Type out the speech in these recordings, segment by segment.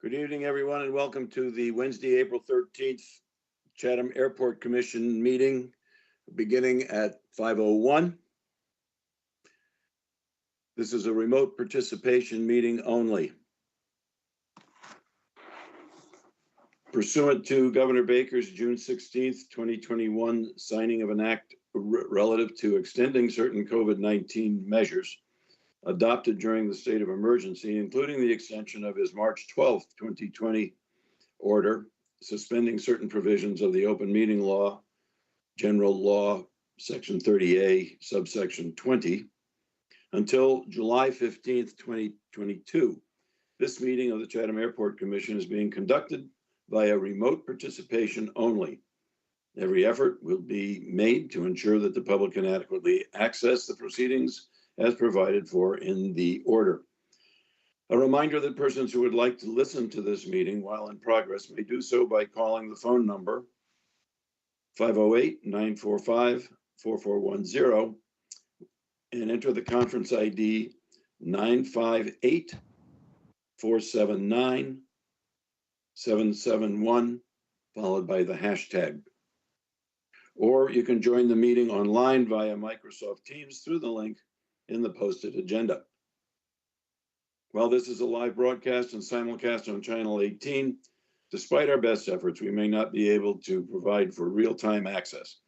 Good evening, everyone, and welcome to the Wednesday, April 13th Chatham Airport Commission meeting beginning at 5:01. This is a remote participation meeting only. Pursuant to Governor Baker's June 16th, 2021 signing of an act relative to extending certain COVID-19 measures adopted during the state of emergency, including the extension of his March 12th, 2020 order, suspending certain provisions of the open meeting law, general law, section 30A, subsection 20, until July 15th, 2022. This meeting of the Chatham Airport Commission is being conducted via remote participation only. Every effort will be made to ensure that the public can adequately access the proceedings as provided for in the order. A reminder that persons who would like to listen to this meeting while in progress may do so by calling the phone number 508-945-4410 and enter the conference ID 958-479-771, followed by the hashtag. Or you can join the meeting online via Microsoft Teams through the link in the posted agenda. While this is a live broadcast and simulcast on Channel 18, despite our best efforts, we may not be able to provide for real-time access.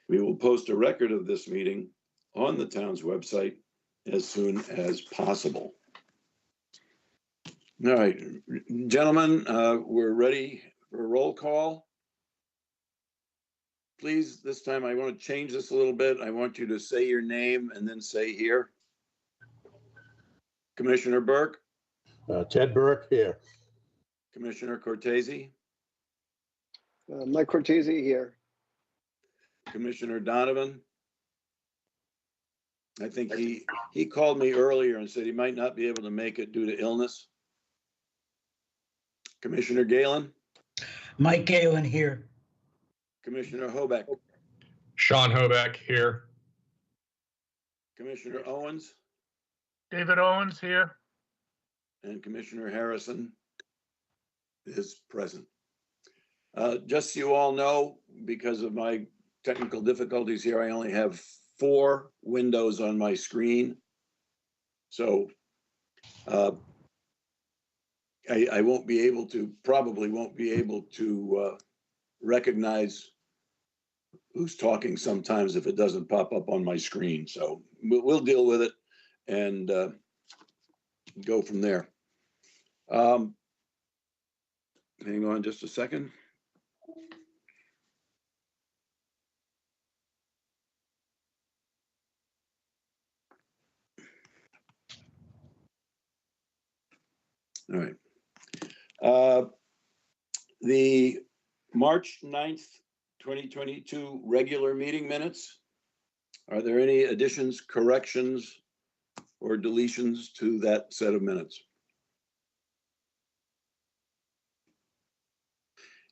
We will post a record of this meeting on the town's website as soon as possible. All right, gentlemen, we're ready for a roll call. Please, this time I want to change this a little bit. I want you to say your name and then say here. Commissioner Burke. Ted Burke here. Commissioner Cortese. Mike Cortese here. Commissioner Donovan. I think he called me earlier and said he might not be able to make it due to illness. Commissioner Galen. Mike Galen here. Commissioner Hobeck. Sean Hobeck here. Commissioner Owens. David Owens here. And Commissioner Harrison is present. Just so you all know, because of my technical difficulties here, I only have 4 windows on my screen. So I won't be able to, probably won't be able to recognize who's talking sometimes if it doesn't pop up on my screen. So we'll deal with it and go from there. Hang on just a second. All right. The March 9th, 2022 regular meeting minutes. Are there any additions, corrections, or deletions to that set of minutes?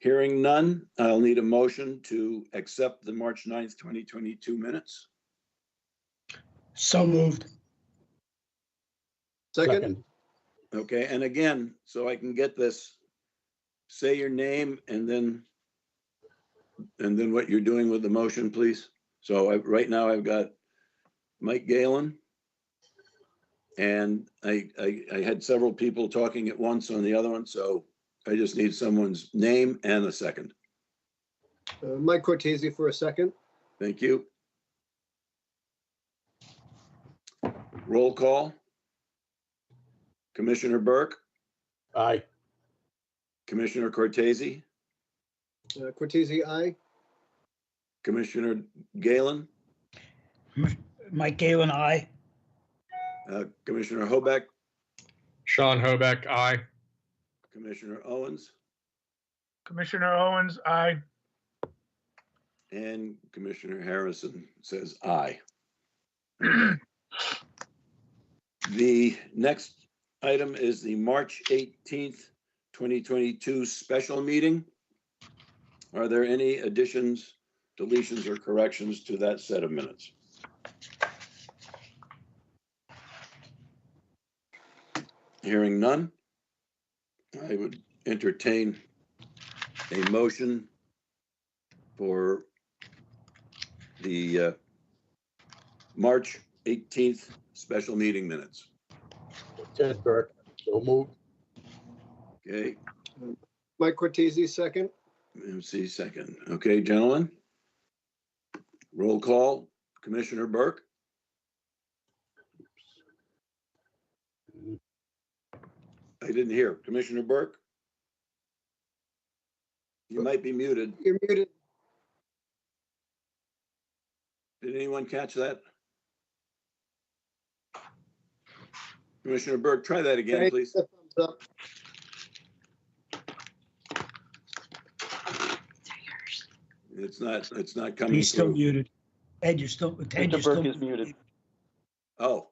Hearing none, I'll need a motion to accept the March 9th, 2022 minutes. So moved. Second. Okay, and again, so I can get this, say your name and then what you're doing with the motion, please. So right now I've got Mike Galen, and I had several people talking at once on the other one, so I just need someone's name and a second. Mike Cortese for a second. Thank you. Roll call. Commissioner Burke. Aye. Commissioner Cortese. Cortese, aye. Commissioner Galen. Mike Galen, aye. Commissioner Hobeck. Sean Hobeck, aye. Commissioner Owens. Commissioner Owens, aye. And Commissioner Harrison says aye. The next item is the March 18th, 2022 special meeting. Are there any additions, deletions, or corrections to that set of minutes? Hearing none, I would entertain a motion for the March 18th special meeting minutes. Ted Burke, so moved. Okay, Mike Cortese, second. MC second. Okay, gentlemen. Roll call. Commissioner Burke, I didn't hear. Commissioner Burke? You might be muted. You're muted. Did anyone catch that? Commissioner Burke, try that again, Okay, please. thumbs up. It's not coming He's still through. muted. Ed, you're still, Ted, you're Mr. still. Burke is muted. Oh,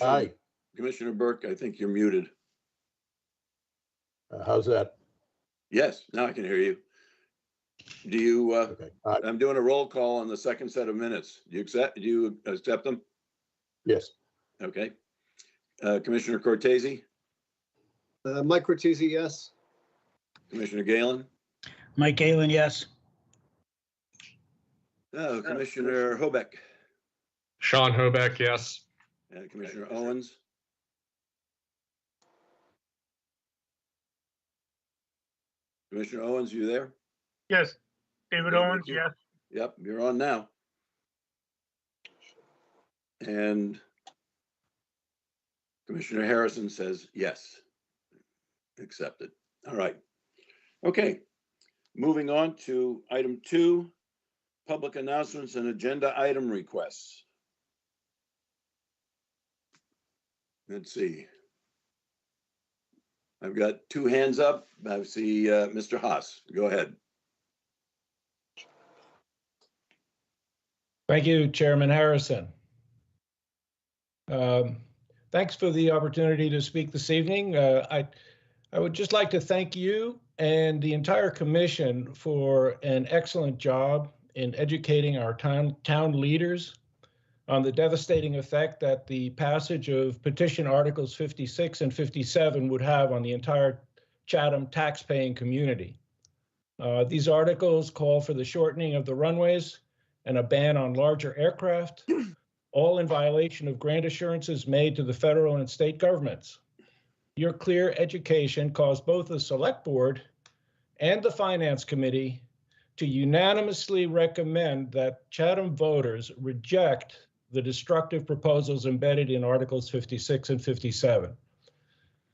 Aye. Commissioner Burke, I think you're muted. How's that? Yes, now I can hear you. Do you, Okay. Aye. I'm doing a roll call on the second set of minutes. Do you accept them? Yes. Okay. Commissioner Cortese, Mike Cortese, yes. Commissioner Galen, Mike Galen, yes. Commissioner Hobeck, Sean Hoback, yes. Commissioner Owens. Commissioner Owens, you there? Yes. David Okay, Owens, thank you. yes. Yep, you're on now. And Commissioner Harrison says yes. Accepted. All right. Okay. Moving on to item 2, public announcements and agenda item requests. Let's see. I've got 2 hands up. I see Mr. Haas. Go ahead. Thank you, Chairman Harrison. Thanks for the opportunity to speak this evening. I would just like to thank you and the entire commission for an excellent job in educating our town leaders on the devastating effect that the passage of petition articles 56 and 57 would have on the entire Chatham taxpaying community. These articles call for the shortening of the runways and a ban on larger aircraft, all in violation of grant assurances made to the federal and state governments. Your clear education caused both the Select Board and the Finance Committee to unanimously recommend that Chatham voters reject the destructive proposals embedded in Articles 56 and 57.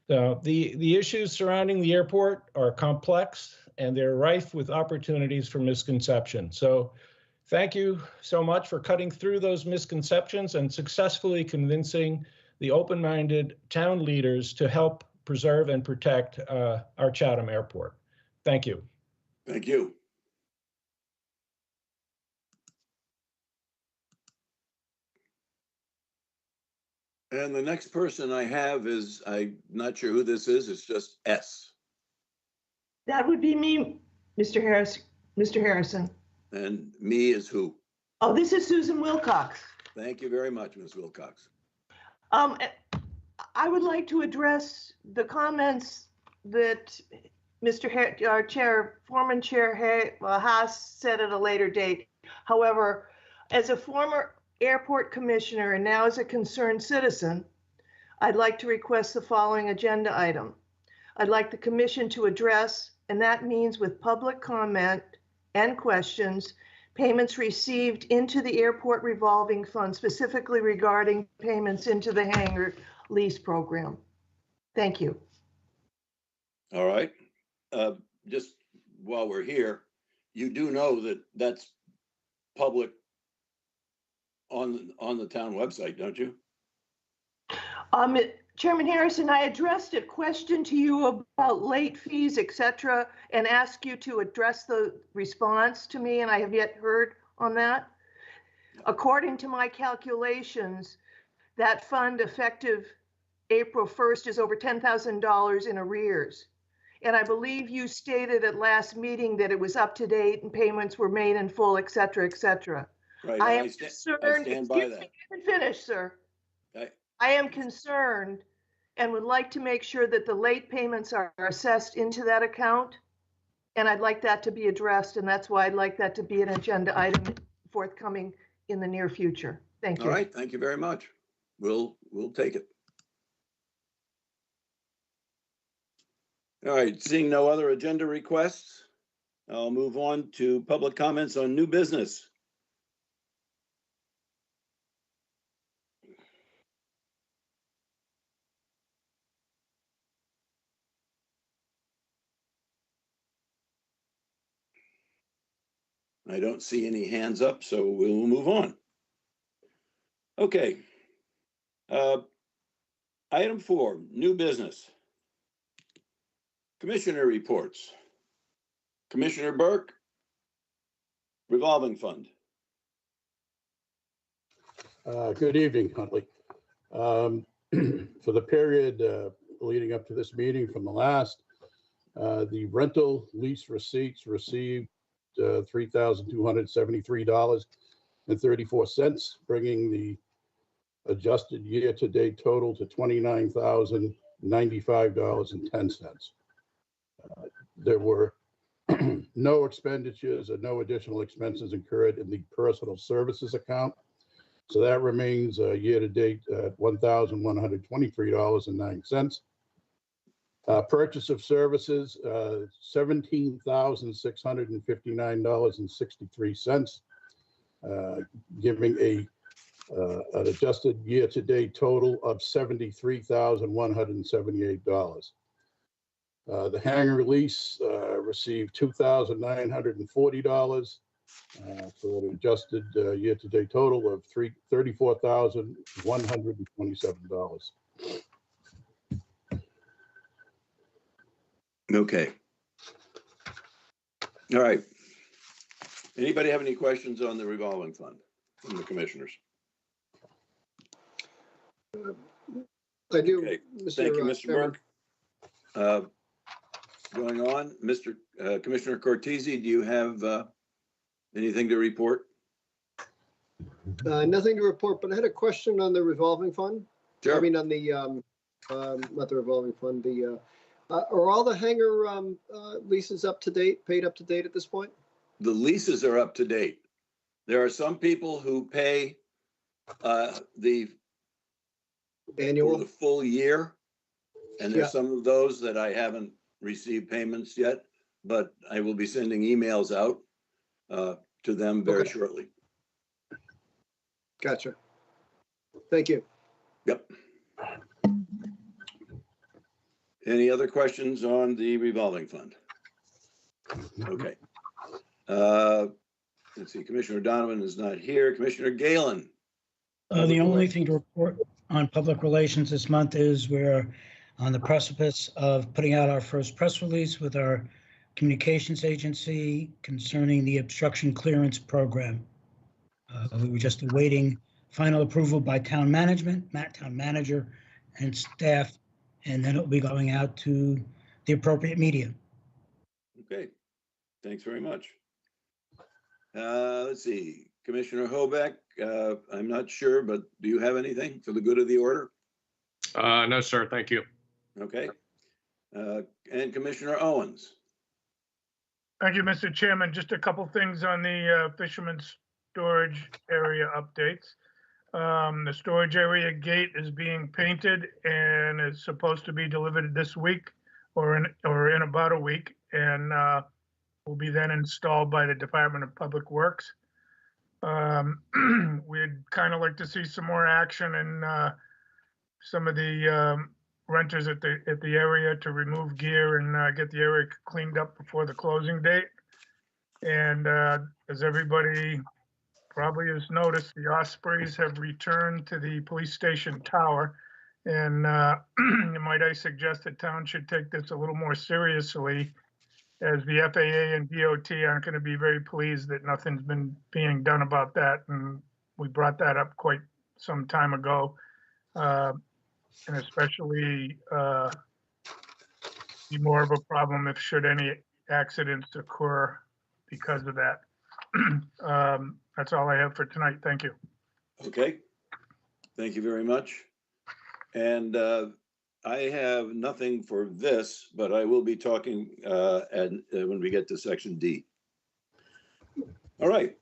The issues surrounding the airport are complex and they're rife with opportunities for misconception. So thank you so much for cutting through those misconceptions and successfully convincing the open-minded town leaders to help preserve and protect our Chatham Airport. Thank you. Thank you. And the next person I have is, I'm not sure who this is. It's just S. That would be me, Mr. Harrison. And me is who? Oh, this is Susan Wilcox. Thank you very much, Ms. Wilcox. I would like to address the comments that Foreman Chair Haas said at a later date. However, as a former airport commissioner and now as a concerned citizen, I'd like to request the following agenda item. I'd like the commission to address, and that means with public comment and questions, payments received into the airport revolving fund, specifically regarding payments into the hangar lease program. Thank you. All right. Just while we're here, you do know that that's public on the town website, don't you? Chairman Harrison, I addressed a question to you about late fees, et cetera, and asked you to address the response to me, and I have yet heard on that. According to my calculations, that fund effective April 1st is over $10,000 in arrears. And I believe you stated at last meeting that it was up to date and payments were made in full, et cetera, et cetera. Right. I I am concerned. stand by Excuse that. me, I haven't finished, sir. Okay. I am concerned and would like to make sure that the late payments are assessed into that account. And I'd like that to be addressed, and that's why I'd like that to be an agenda item forthcoming in the near future. Thank you. All right, thank you very much. We'll take it. All right, seeing no other agenda requests, I'll move on to public comments on new business. I don't see any hands up, so we'll move on. Okay. Item 4, new business. Commissioner reports. Commissioner Burke, revolving fund. Good evening, Huntley. For the period leading up to this meeting from the last, the rental lease receipts received $3,273.34, bringing the adjusted year-to-date total to $29,095.10. There were no expenditures or no additional expenses incurred in the personal services account. So that remains year-to-date at $1,123.09. Purchase of services, $17,659.63, giving an adjusted year-to-date total of $73,178. The hangar lease received $2,940 for an adjusted year-to-date total of $34,127. Okay. All right. Anybody have any questions on the revolving fund from the commissioners? I do. Okay. Mr. Thank you, Mr. Chairman. Burke. Going on, Mr. Commissioner Cortese, do you have anything to report? Nothing to report, but I had a question on the revolving fund. Sure. I mean, on the, not the revolving fund, the, are all the hangar leases up to date, paid up to date at this point? The leases are up to date. There are some people who pay for the Annual? full year, and Yeah. there's some of those that I haven't received payments yet, but I will be sending emails out to them very Okay. shortly. Gotcha. Thank you. Yep. Any other questions on the revolving fund? Okay. Let's see, Commissioner Donovan is not here. Commissioner Galen. The only thing to report on public relations this month is we're on the precipice of putting out our first press release with our communications agency concerning the obstruction clearance program. We were just awaiting final approval by town management, town manager and staff, and then it'll be going out to the appropriate media. Okay, thanks very much. Let's see, Commissioner Hobeck, I'm not sure, but do you have anything for the good of the order? No, sir. Thank you. Okay. And Commissioner Owens. Thank you, Mr. Chairman. Just a couple things on the fisherman's storage area updates. The storage area gate is being painted and is supposed to be delivered this week or in about a week, and will be then installed by the Department of Public Works. We'd kind of like to see some more action in some of the renters at the area to remove gear and get the area cleaned up before the closing date. And as everybody probably has noticed, the Ospreys have returned to the police station tower. And might I suggest that town should take this a little more seriously, as the FAA and DOT aren't going to be very pleased that nothing's been being done about that. And we brought that up quite some time ago. And especially be more of a problem if should any accidents occur because of that. That's all I have for tonight. Thank you. Okay, thank you very much. And I have nothing for this, but I will be talking when we get to section D. All right.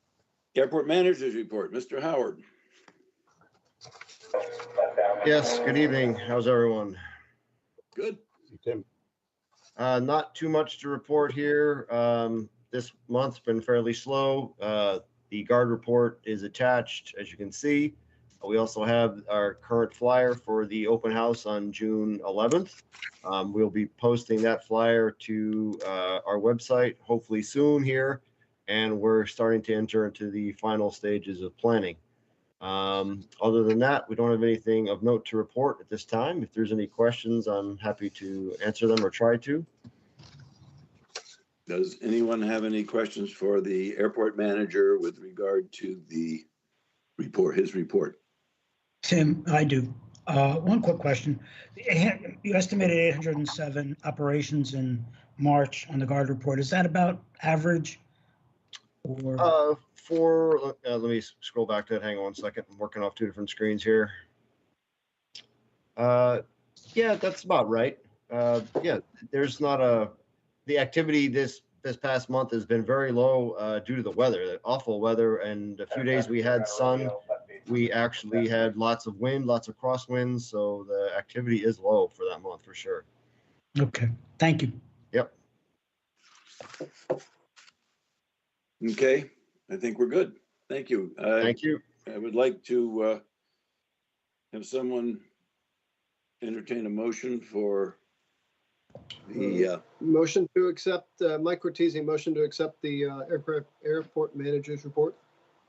Airport managers report, Mr. Howard. Yes, good evening. How's everyone? Good. Tim, Not too much to report here. This month's been fairly slow. The guard report is attached, as you can see. We also have our current flyer for the open house on June 11th. We'll be posting that flyer to our website hopefully soon here, and we're starting to enter into the final stages of planning. Other than that, we don't have anything of note to report at this time. If there's any questions, I'm happy to answer them or try to. Does anyone have any questions for the airport manager with regard to the report, his report? Tim, I do. One quick question. You estimated 807 operations in March on the guard report. Is that about average? Or Let me scroll back to that. Hang on one second. I'm working off two different screens here. Yeah, that's about right. Yeah, there's not the activity this past month has been very low due to the weather, the awful weather, and a few days we had sun. We actually had lots of wind, lots of crosswinds, so the activity is low for that month for sure. Okay, thank you. Yep. Okay, I think we're good. Thank you. Thank you. I would like to have someone entertain a motion for the Motion to accept, Mike Cortese, motion to accept the airport manager's report.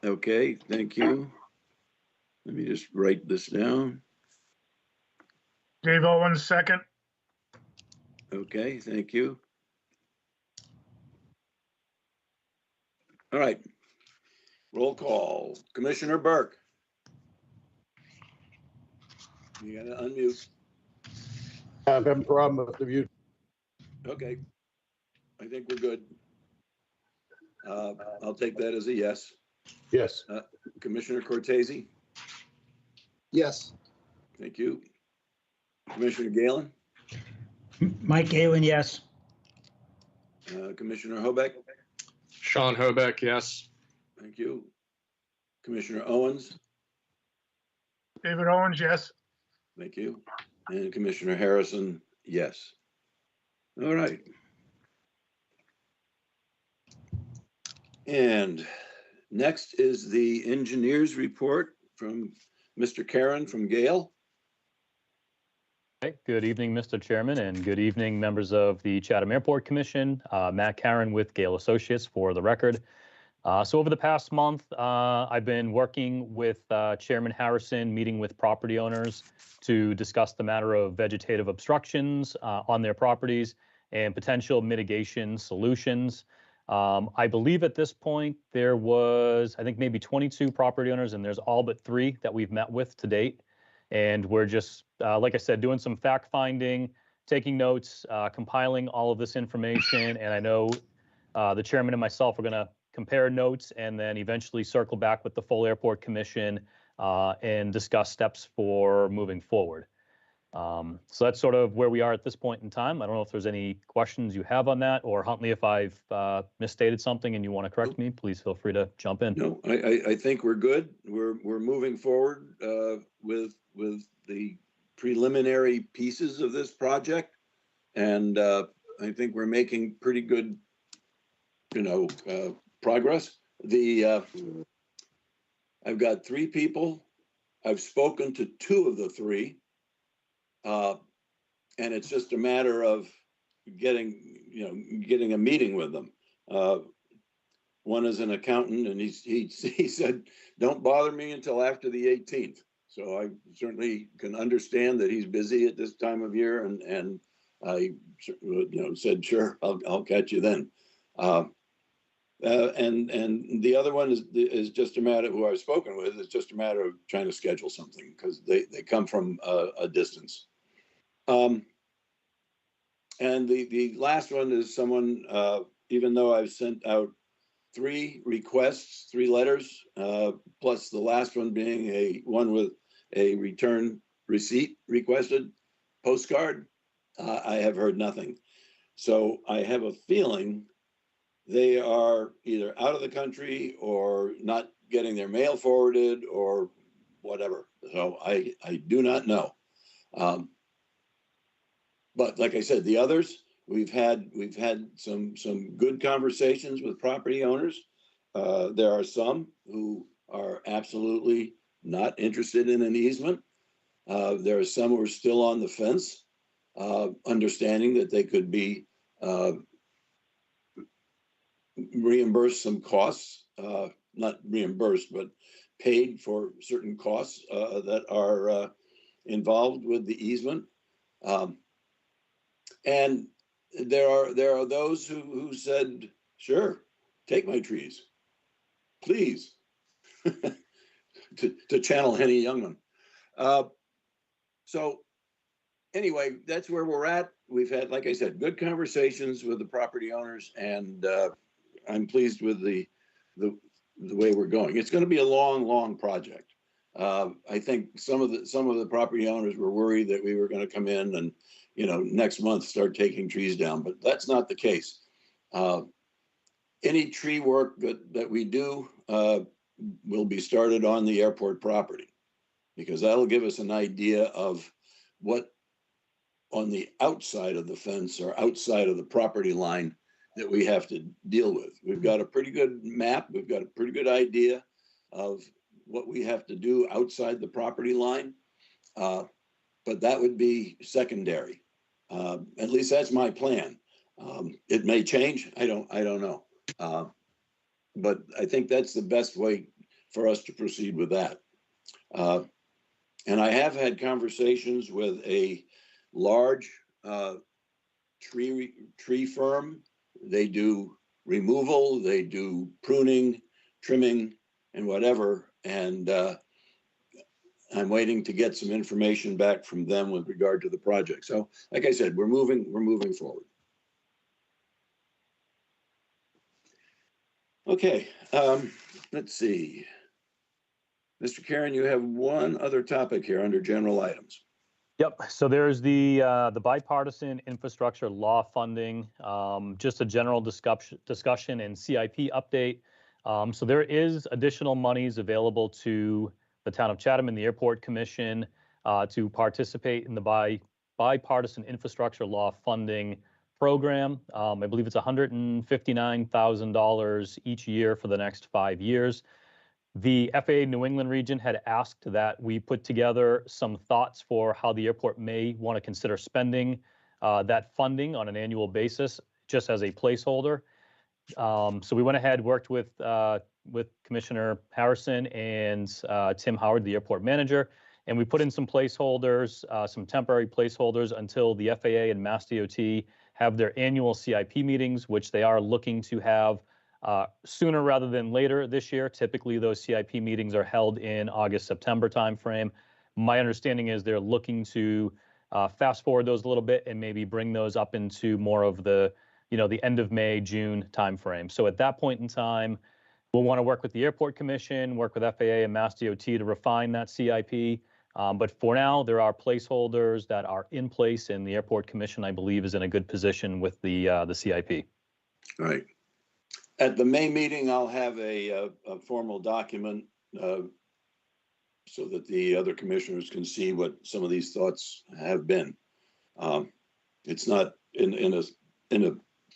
okay, thank you. Let me just write this down. Dave Owens, second. Okay, thank you. All right. Roll call. Commissioner Burke. You gotta unmute. I'm having a problem with the mute. Okay. I think we're good. I'll take that as a yes. Yes, Commissioner Cortese, Yes. thank you. Commissioner Galen, Mike Galen, yes. Commissioner Hobeck, Sean Hobeck, yes. thank you. Commissioner Owens, David Owens, yes. thank you. And Commissioner Harrison, yes. All right. And next is the engineer's report from Mr. Karen from Gale. Okay. Good evening, Mr. Chairman, and good evening, members of the Chatham Airport Commission. Matt Karen with Gale Associates for the record. So over the past month, I've been working with Chairman Harrison, meeting with property owners to discuss the matter of vegetative obstructions on their properties and potential mitigation solutions. I believe at this point there was, I think, maybe 22 property owners, and there's all but 3 that we've met with to date. And we're just, like I said, doing some fact finding, taking notes, compiling all of this information. And I know the chairman and myself are going to compare notes and then eventually circle back with the full airport commission and discuss steps for moving forward. So that's sort of where we are at this point in time. I don't know if there's any questions you have on that, or Huntley, if I've misstated something and you want to correct me, please feel free to jump in. No, I think we're good. We're moving forward with the preliminary pieces of this project, and I think we're making pretty good, progress. I've got 3 people. I've spoken to 2 of the 3. And it's just a matter of getting a meeting with them. One is an accountant, and he said, "Don't bother me until after the 18th." So I certainly can understand that he's busy at this time of year, and I, said, "Sure, I'll catch you then." And the other one is just a matter who I've spoken with. It's just a matter of trying to schedule something because they come from a distance. And the last one is someone, even though I've sent out 3 requests, 3 letters, plus the last one being one with a return receipt requested, postcard, I have heard nothing. So I have a feeling they are either out of the country or not getting their mail forwarded or whatever. So I do not know. But like I said, the others, we've had some good conversations with property owners. There are some who are absolutely not interested in an easement. There are some who are still on the fence, understanding that they could be reimbursed some costs, not reimbursed, but paid for certain costs that are involved with the easement. And there are those who said, sure, take my trees, please, to channel Henny Youngman. So anyway, that's where we're at. We've had, like I said, good conversations with the property owners, and I'm pleased with the way we're going. It's going to be a long project. I think some of the property owners were worried that we were going to come in and, next month start taking trees down, but that's not the case. Any tree work that we do will be started on the airport property, because that'll give us an idea of what on the outside of the fence or outside of the property line that we have to deal with. We've got a pretty good map. We've got a pretty good idea of what we have to do outside the property line. But that would be secondary. At least that's my plan. It may change. I don't know. But I think that's the best way for us to proceed with that. And I have had conversations with a large tree firm. They do removal, they do pruning, trimming, and whatever. And I'm waiting to get some information back from them with regard to the project. So, like I said, we're moving forward. Okay, let's see. Mr. Karen, you have one other topic here under general items. Yep. So there's the bipartisan infrastructure law funding, just a general discussion and CIP update. So there is additional monies available to the town of Chatham and the Airport Commission to participate in the bipartisan infrastructure law funding program. I believe it's $159,000 each year for the next 5 years. The FAA New England region had asked that we put together some thoughts for how the airport may want to consider spending that funding on an annual basis, just as a placeholder. So we went ahead, worked with Commissioner Harrison and Tim Howard, the airport manager, and we put in some placeholders, some temporary placeholders until the FAA and Mass DOT have their annual CIP meetings, which they are looking to have sooner rather than later this year. Typically, those CIP meetings are held in August, September timeframe. My understanding is they're looking to fast forward those a little bit and maybe bring those up into more of the end of May, June timeframe. So at that point in time, we'll want to work with the Airport Commission, work with FAA and Mass DOT to refine that CIP. But for now, there are placeholders that are in place, and the Airport Commission, I believe, is in a good position with the CIP. All right. At the May meeting, I'll have a formal document so that the other commissioners can see what some of these thoughts have been. It's not in a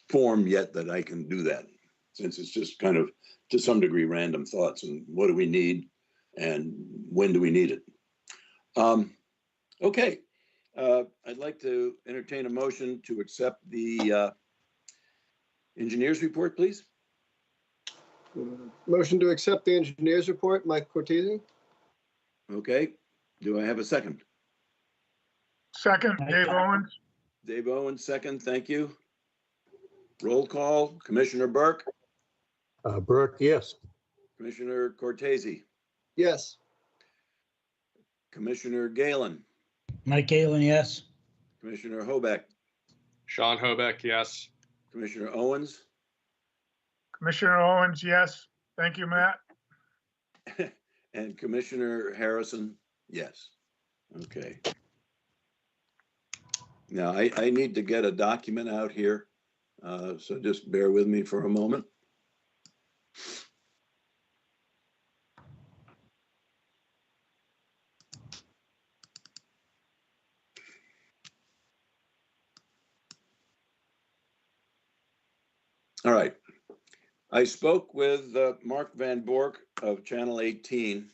form yet that I can do that, since it's just kind of, to some degree, random thoughts and what do we need and when do we need it. Okay, I'd like to entertain a motion to accept the engineer's report, please. Motion to accept the engineer's report, Mike Cortese. Okay, do I have a second? Second, Dave Owens. Dave Owens, second, thank you. Roll call, Commissioner Burke. Burke, yes. Commissioner Cortese. Yes. Commissioner Galen. Mike Galen, yes. Commissioner Hoback. Sean Hoback, yes. Commissioner Owens. Commissioner Owens, yes. Thank you, Matt. And Commissioner Harrison, yes. Okay. Now, I need to get a document out here, so just bear with me for a moment. All right. I spoke with Mark Van Bork of Channel 18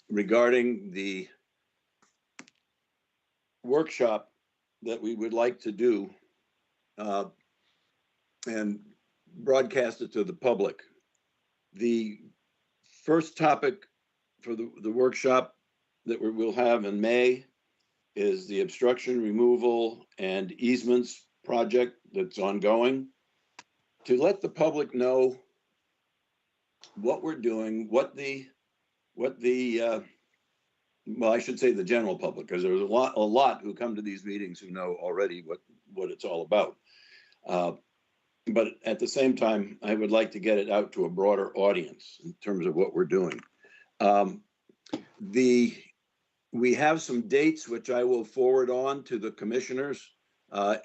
regarding the workshop that we would like to do and broadcast it to the public. The first topic for the workshop that we'll have in May is the obstruction removal and easements project that's ongoing. To let the public know what we're doing, well, I should say the general public, because there's a lot who come to these meetings who know already what it's all about. But at the same time, I would like to get it out to a broader audience in terms of what we're doing. We have some dates which I will forward on to the commissioners. I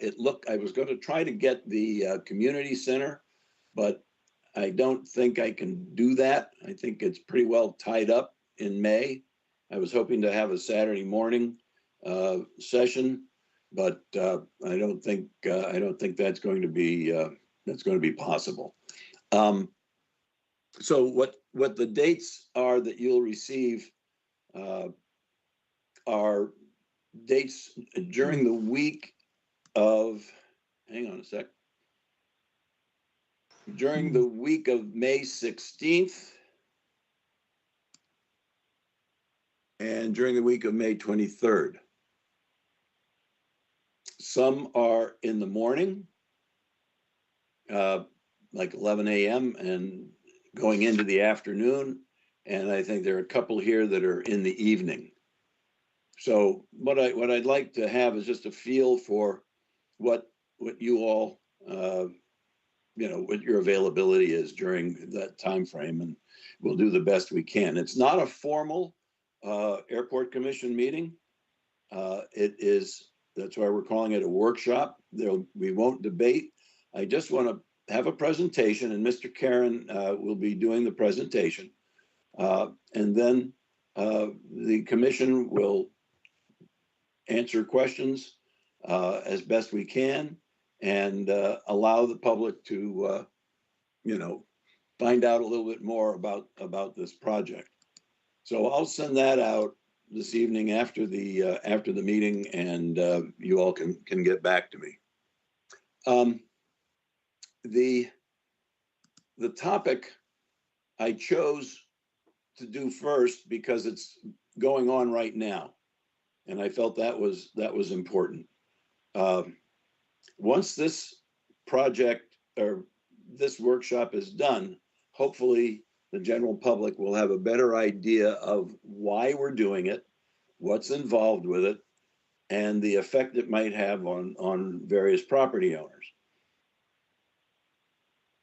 was going to try to get the community center, but I don't think I can do that. I think it's pretty well tied up in May. I was hoping to have a Saturday morning session, but I don't think that's going to be possible. So what the dates are that you'll receive are dates during the week of, hang on a sec, during the week of May 16th and during the week of May 23rd. Some are in the morning, like 11 a.m. and going into the afternoon. And I think there are a couple here that are in the evening. So what I'd like to have is just a feel for what you all, what your availability is during that time frame, and we'll do the best we can. It's not a formal Airport Commission meeting. That's why we're calling it a workshop. We won't debate. I just want to have a presentation, and Mr. Karen will be doing the presentation. And then the commission will answer questions as best we can and allow the public to, find out a little bit more about this project. So I'll send that out this evening after the meeting, and you all can get back to me. The topic I chose to do first because it's going on right now, and I felt that was important. Once this project or this workshop is done, hopefully the general public will have a better idea of why we're doing it, what's involved with it, and the effect it might have on various property owners.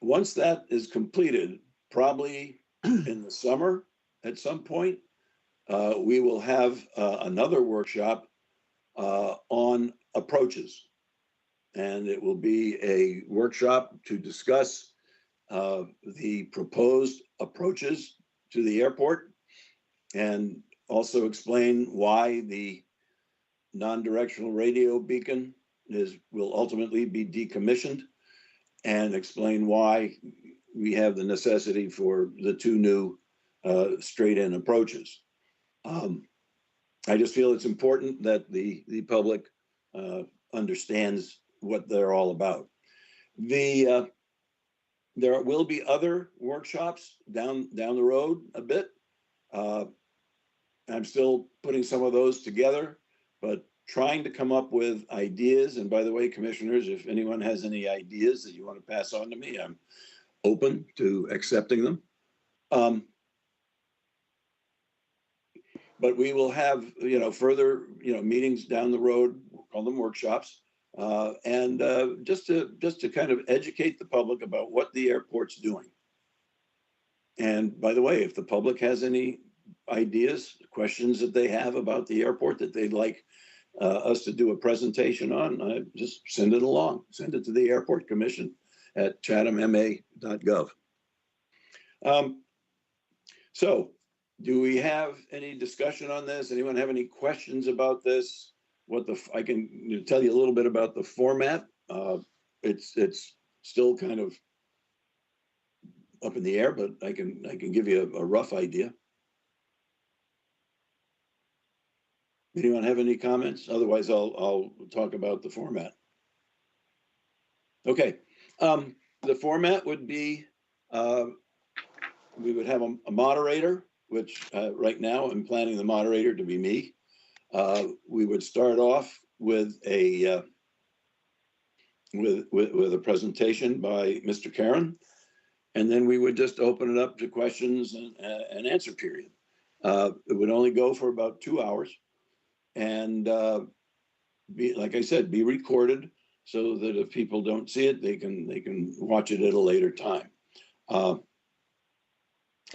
Once that is completed, probably in the summer at some point, we will have another workshop on approaches. And it will be a workshop to discuss the proposed approaches to the airport and also explain why the non-directional radio beacon will ultimately be decommissioned, and explain why we have the necessity for the two new straight-in approaches. I just feel it's important that the public understands what they're all about. There will be other workshops down the road a bit. I'm still putting some of those together, but trying to come up with ideas. And by the way, commissioners, if anyone has any ideas that you want to pass on to me, I'm open to accepting them. But we will have, further, meetings down the road, we'll call them workshops, and just to kind of educate the public about what the airport's doing. And by the way, if the public has any ideas, questions that they have about the airport that they'd like us to do a presentation on, I just send it along. Send it to the Airport Commission at chathamma.gov. So do we have any discussion on this? Anyone have any questions about this? I can tell you a little bit about the format. It's still kind of up in the air, but I can give you a rough idea. Anyone have any comments? Otherwise, I'll talk about the format. Okay, the format would be we would have a moderator, which right now I'm planning the moderator to be me. We would start off with a presentation by Mr. Karen, and then we would just open it up to questions and answer period. It would only go for about 2 hours, and like I said, be recorded so that if people don't see it, they can watch it at a later time.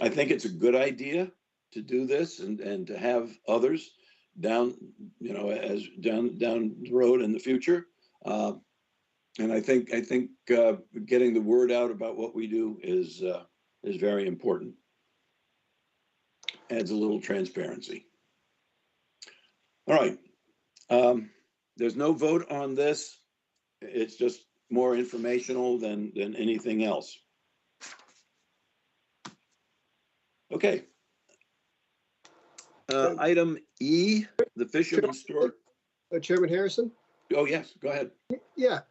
I think it's a good idea to do this and to have others down, as down the road in the future. And I think getting the word out about what we do is very important. Adds a little transparency. All right. There's no vote on this. It's just more informational than anything else. Okay. Item E, the fisherman's store. Chairman Harrison? Oh, yes, go ahead. Yeah,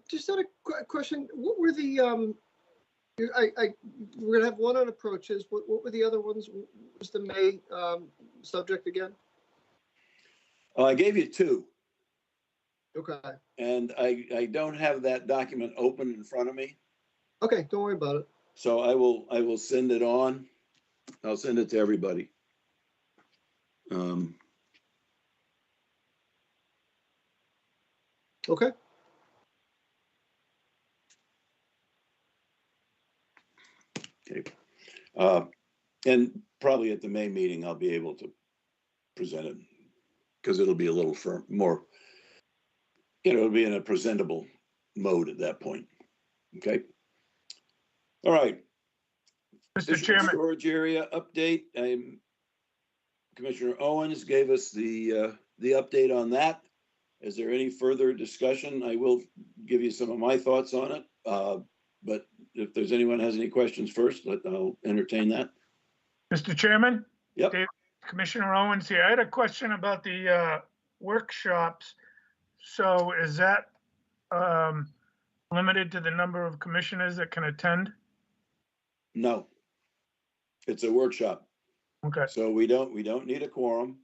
just had a question. What were the, we're gonna have one on approaches. What were the other ones? What was the May subject again? I gave you 2. Okay. And I don't have that document open in front of me. Okay, don't worry about it. So I will send it on. I'll send it to everybody. Okay. Okay. And probably at the May meeting, I'll be able to present it because it'll be a little more, it'll be in a presentable mode at that point. Okay. All right. Mr. Chairman. Storage area update. Commissioner Owens gave us the update on that. Is there any further discussion? I will give you some of my thoughts on it. But if there's anyone has any questions first, I'll entertain that. Mr. Chairman? Yep. Commissioner Owens here. I had a question about the workshops. So is that limited to the number of commissioners that can attend? No. It's a workshop. Okay. So we don't need a quorum,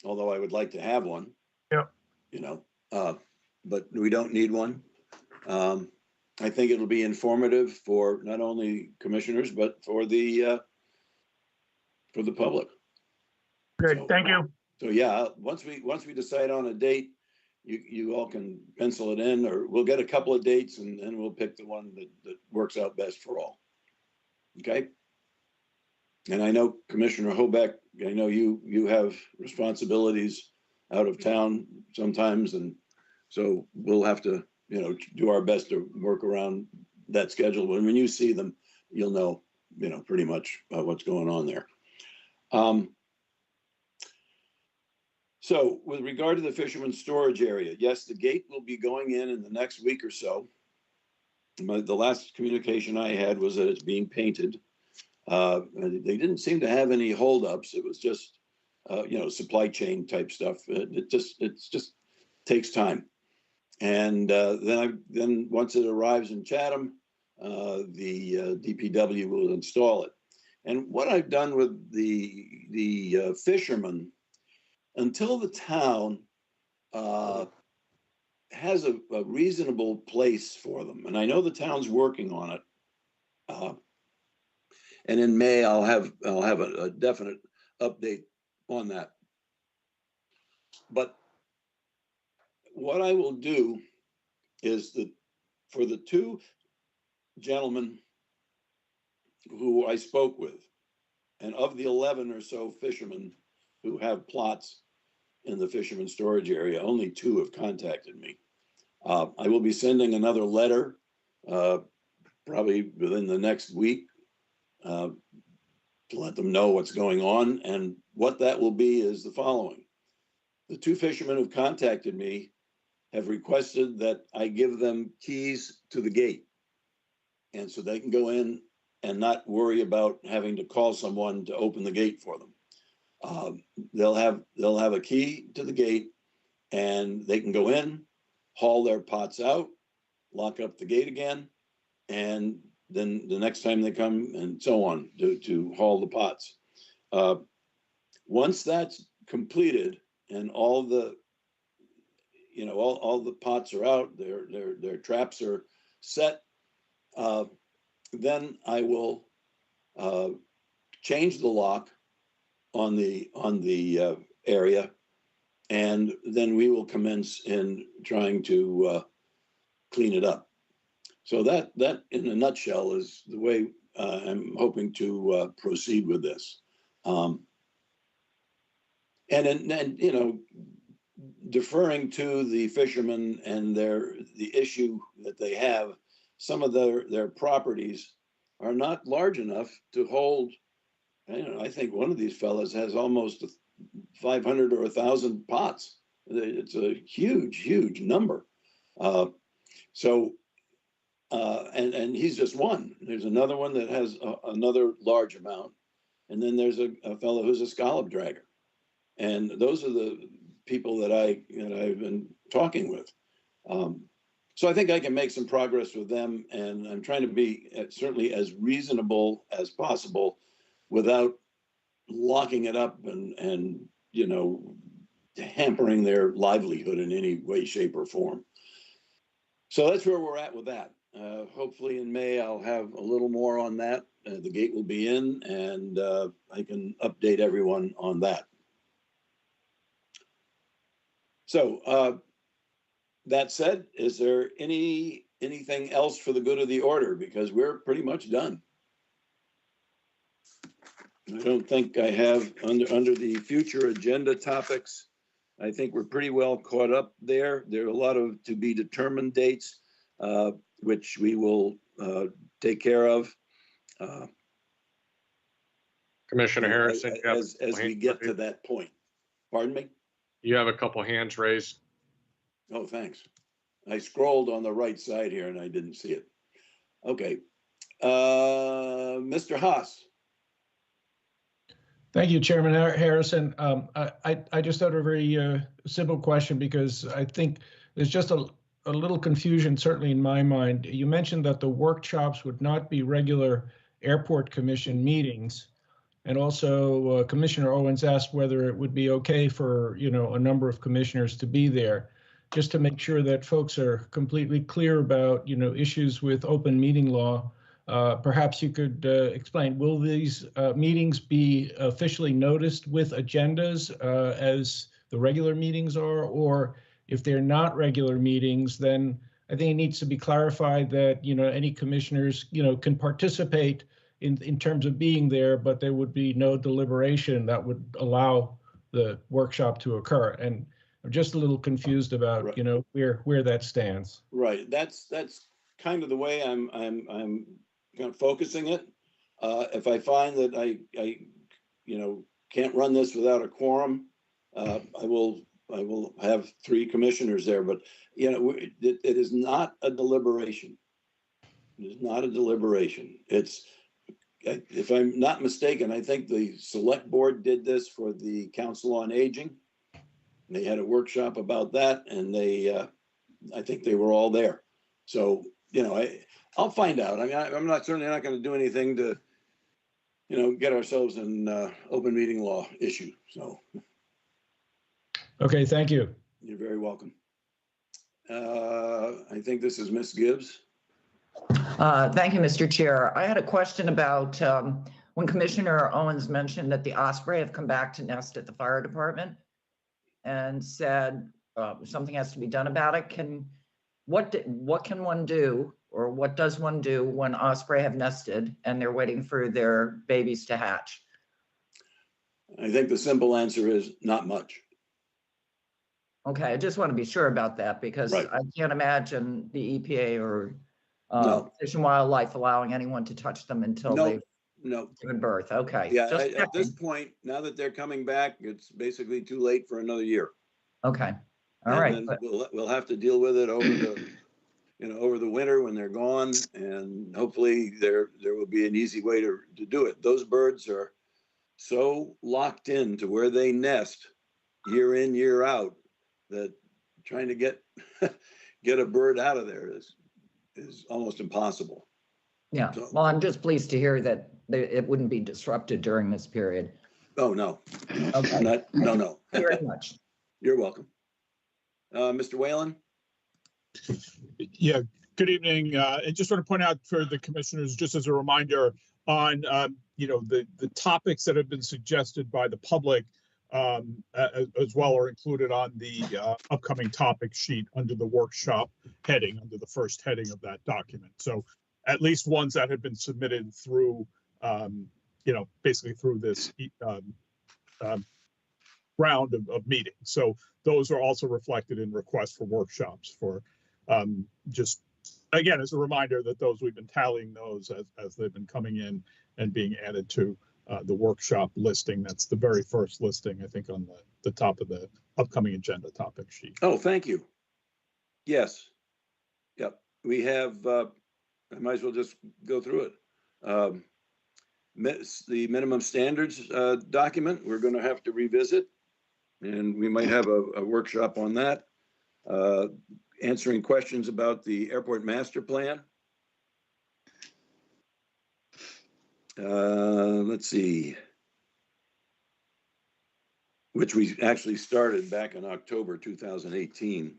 although I would like to have one. Yep. But we don't need one. I think it'll be informative for not only commissioners, but for the public. Good, So, thank you. So yeah, once we decide on a date, you all can pencil it in, or we'll get a couple of dates and we'll pick the one that works out best for all. Okay. And I know Commissioner Hobeck, I know you have responsibilities out of town sometimes, and so we'll have to, do our best to work around that schedule. But when you see them, you'll know, pretty much what's going on there. So with regard to the fisherman's storage area, yes, the gate will be going in the next week or so. The last communication I had was that it's being painted. They didn't seem to have any holdups. It was just, supply chain type stuff. It just takes time. And then once it arrives in Chatham, the DPW will install it. And what I've done with the fishermen, until the town has a reasonable place for them, and I know the town's working on it. And in May, I'll have a definite update on that. But what I will do is that for the 2 gentlemen who I spoke with, and of the 11 or so fishermen who have plots, in the fisherman storage area. Only 2 have contacted me. I will be sending another letter probably within the next week to let them know what's going on. And what that will be is the following. The 2 fishermen who've contacted me have requested that I give them keys to the gate. And so they can go in and not worry about having to call someone to open the gate for them. They'll have a key to the gate, and they can go in, haul their pots out, lock up the gate again, and then the next time they come and so on to haul the pots. Once that's completed and all the all the pots are out, their traps are set, then I will change the lock on the area, and then we will commence in trying to clean it up. So that in a nutshell is the way I'm hoping to proceed with this. And deferring to the fishermen and the issue that they have, some of their properties are not large enough to hold. I think one of these fellas has almost 500 or 1,000 pots. It's a huge number. And he's just one. There's another one that has another large amount. And then there's a fellow who's a scallop dragger. And those are the people that I've been talking with. So I think I can make some progress with them, and I'm trying to be certainly as reasonable as possible without locking it up and hampering their livelihood in any way, shape, or form. So that's where we're at with that. Hopefully in May, I'll have a little more on that. The gate will be in, and I can update everyone on that. So that said, is there anything else for the good of the order? Because we're pretty much done. I don't think I have under the future agenda topics. I think we're pretty well caught up there. There are a lot of to be determined dates, which we will take care of. Commissioner Harrison, as we get to that point. Pardon me? You have a couple hands raised. Oh, thanks. I scrolled on the right side here and I didn't see it. Okay. Mr. Haas. Thank you, Chairman Harrison. I just had a very simple question because I think there's just a little confusion, certainly in my mind. You mentioned that the workshops would not be regular Airport Commission meetings. And also Commissioner Owens asked whether it would be okay for, a number of commissioners to be there. Just to make sure that folks are completely clear about, issues with open meeting law. Perhaps you could explain, will these meetings be officially noticed with agendas as the regular meetings are? Or if they're not regular meetings, then I think it needs to be clarified that, any commissioners, can participate in terms of being there, but there would be no deliberation that would allow the workshop to occur. And I'm just a little confused about, right, where that stands. Right. That's kind of the way I'm kind of focusing it. If I find that I can't run this without a quorum, I will have 3 commissioners there. But it is not a deliberation. It is not a deliberation. It's, if I'm not mistaken, I think the select board did this for the Council on Aging. They had a workshop about that, and I think they were all there. So, I'll find out. I mean, I'm certainly not going to do anything to, get ourselves an open meeting law issue. So. Okay, thank you. You're very welcome. I think this is Ms. Gibbs. Thank you, Mr. Chair. I had a question about when Commissioner Owens mentioned that the Osprey have come back to nest at the fire department and said something has to be done about it. What can one do, or what does one do when Osprey have nested and they're waiting for their babies to hatch? I think the simple answer is not much. Okay, I just want to be sure about that because Right. I can't imagine the EPA or No. Fish and Wildlife allowing anyone to touch them until No, they've no. given birth. Okay. Yeah, just at this checking. point, now that they're coming back, it's basically too late for another year. Okay. All And right. then But- we'll have to deal with it over the, over the winter when they're gone, and hopefully there will be an easy way to do it. Those birds are so locked in to where they nest year in, year out, that trying to get get a bird out of there is almost impossible. Yeah, So- well, I'm just pleased to hear that it wouldn't be disrupted during this period. Oh, no. Okay. No. Thank you very much. You're welcome. Mr. Whalen? Yeah, good evening. I just want to point out for the commissioners, just as a reminder on, the topics that have been suggested by the public as well are included on the upcoming topic sheet under the workshop heading, under the first heading of that document. So at least ones that have been submitted through, basically through this round of meetings. So those are also reflected in requests for workshops for just, again, as a reminder that those, we've been tallying those as they've been coming in and being added to the workshop listing. That's the very first listing, I think, on the top of the upcoming agenda topic sheet. Oh, thank you. Yes. Yep. We have, I might as well just go through it. The minimum standards document, we're going to have to revisit, and we might have a workshop on that. Answering questions about the airport master plan. Let's see. Which we actually started back in October 2018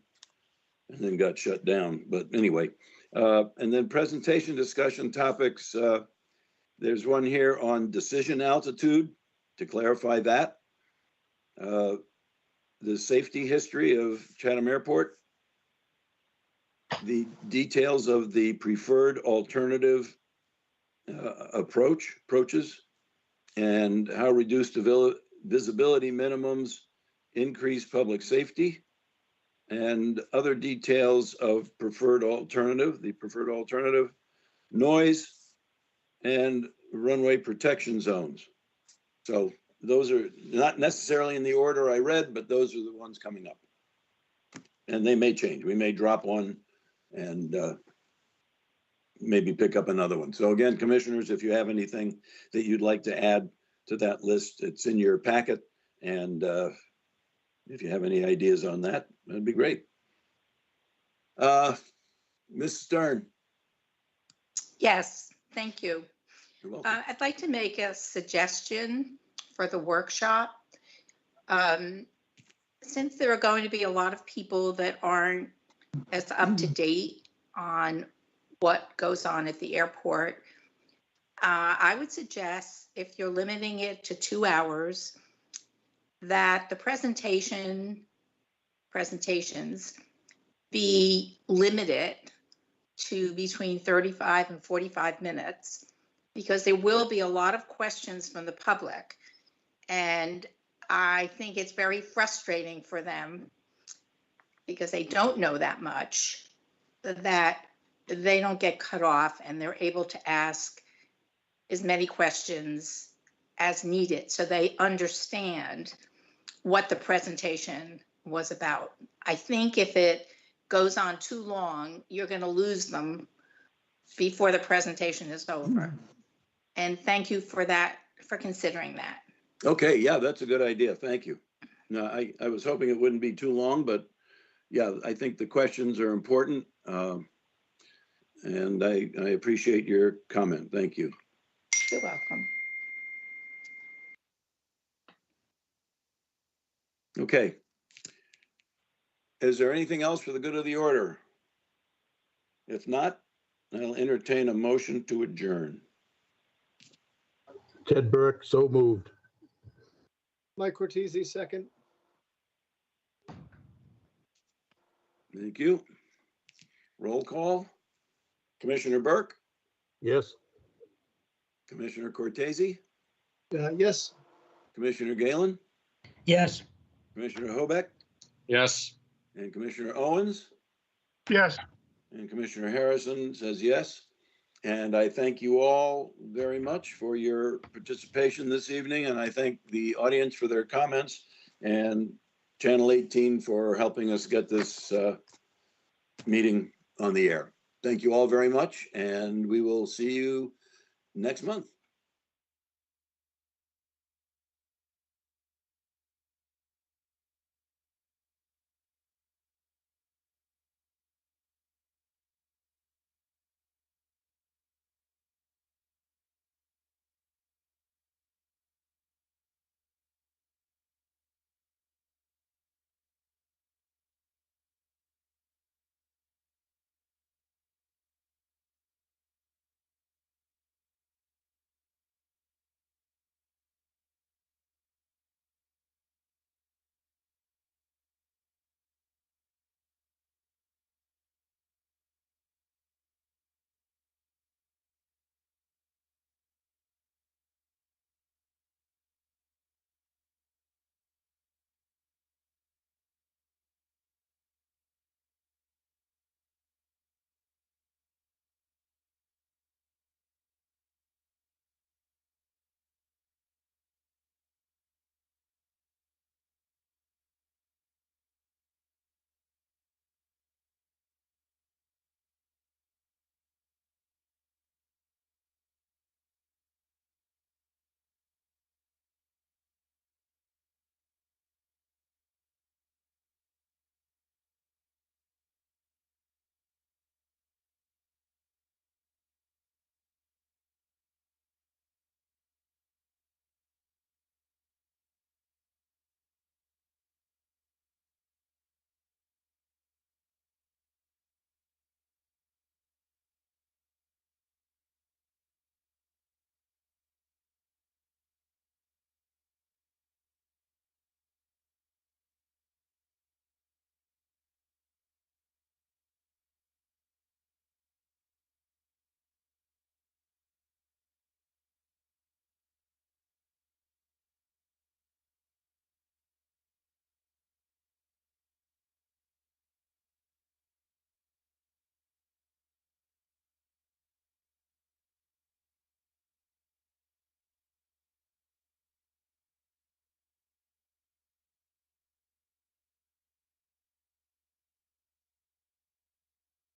and then got shut down. But anyway, and then presentation discussion topics. There's one here on decision altitude, to clarify that. The safety history of Chatham Airport. The details of the preferred alternative approaches, and how reduced visibility minimums increase public safety, and other details of the preferred alternative, noise, and runway protection zones. So those are not necessarily in the order I read, but those are the ones coming up. And they may change. We may drop one and maybe pick up another one. So again, commissioners, if you have anything that you'd like to add to that list, it's in your packet. And if you have any ideas on that, that'd be great. Ms. Stern. Yes, thank you. You're welcome. I'd like to make a suggestion for the workshop. Since there are going to be a lot of people that aren't as up to date on what goes on at the airport, I would suggest, if you're limiting it to 2 hours, that the presentations be limited to between 35 and 45 minutes, because there will be a lot of questions from the public. And I think it's very frustrating for them, because they don't know that much, that they don't get cut off and they're able to ask as many questions as needed so they understand what the presentation was about. I think if it goes on too long, you're going to lose them before the presentation is over. And thank you for that, for considering that. Okay, yeah, that's a good idea. Thank you. No, I was hoping it wouldn't be too long, but yeah, I think the questions are important. And I appreciate your comment. Thank you. You're welcome. Okay. Is there anything else for the good of the order? If not, I'll entertain a motion to adjourn. Ted Burke, so moved. Mike Cortese, second. Thank you. Roll call. Commissioner Burke, Yes. Commissioner Cortese, Yes. Commissioner Galen, Yes. Commissioner Hobeck, Yes. And Commissioner Owens Yes, and Commissioner Harrison says yes. And I thank you all very much for your participation this evening. And I thank the audience for their comments and Channel 18 for helping us get this meeting on the air. Thank you all very much. And we will see you next month.